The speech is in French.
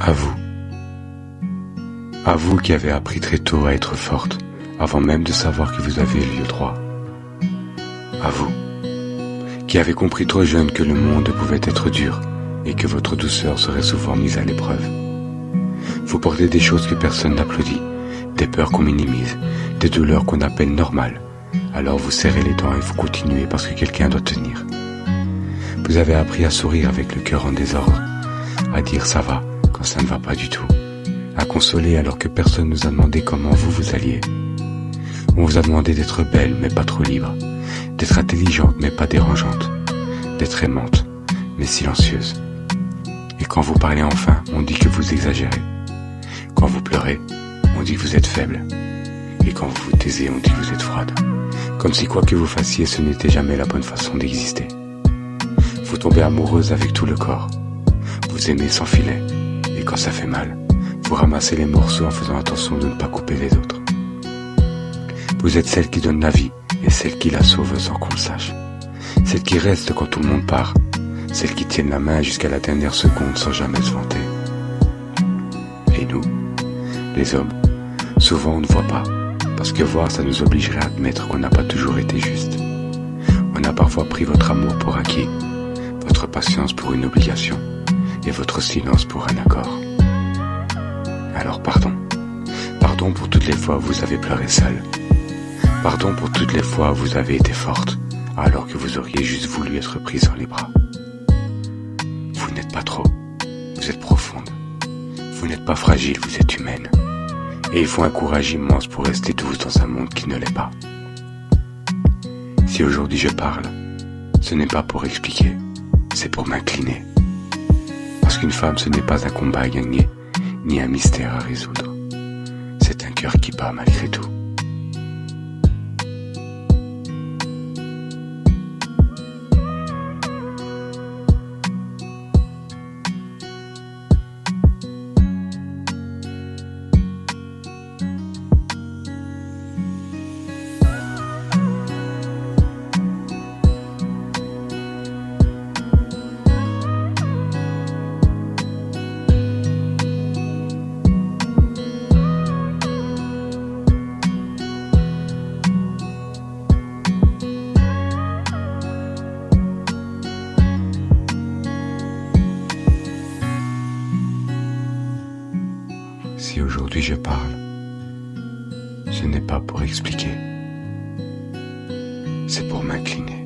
À vous. À vous qui avez appris très tôt à être forte, avant même de savoir que vous aviez le lieu droit. À vous, qui avez compris trop jeune que le monde pouvait être dur et que votre douceur serait souvent mise à l'épreuve. Vous portez des choses que personne n'applaudit, des peurs qu'on minimise, des douleurs qu'on appelle normales. Alors vous serrez les dents et vous continuez parce que quelqu'un doit tenir. Vous avez appris à sourire avec le cœur en désordre, à dire ça va quand ça ne va pas du tout, à consoler alors que personne ne nous a demandé comment vous alliez. On vous a demandé d'être belle mais pas trop libre, d'être intelligente mais pas dérangeante, d'être aimante mais silencieuse. Et quand vous parlez enfin, on dit que vous exagérez. Quand vous pleurez, on dit que vous êtes faible. Et quand vous vous taisez, on dit que vous êtes froide. Comme si quoi que vous fassiez, ce n'était jamais la bonne façon d'exister. Vous tombez amoureuse avec tout le corps. Vous aimez sans filet. Et quand ça fait mal, vous ramassez les morceaux en faisant attention de ne pas couper les autres. Vous êtes celle qui donne la vie et celle qui la sauve sans qu'on le sache. Celle qui reste quand tout le monde part. Celle qui tient la main jusqu'à la dernière seconde sans jamais se vanter. Et nous, les hommes, souvent on ne voit pas. Parce que voir, ça nous obligerait à admettre qu'on n'a pas toujours été juste. On a parfois pris votre amour pour acquis, votre patience pour une obligation, et votre silence pour un accord. Alors pardon. Pardon pour toutes les fois où vous avez pleuré seule. Pardon pour toutes les fois où vous avez été forte, alors que vous auriez juste voulu être prise dans les bras. Vous n'êtes pas trop, vous êtes profonde. Vous n'êtes pas fragile, vous êtes humaine. Et il faut un courage immense pour rester douce dans un monde qui ne l'est pas. Si aujourd'hui je parle, ce n'est pas pour expliquer, c'est pour m'incliner. Parce qu'une femme, ce n'est pas un combat à gagner, ni un mystère à résoudre. C'est un cœur qui bat malgré tout. Si aujourd'hui je parle, ce n'est pas pour expliquer, c'est pour m'incliner.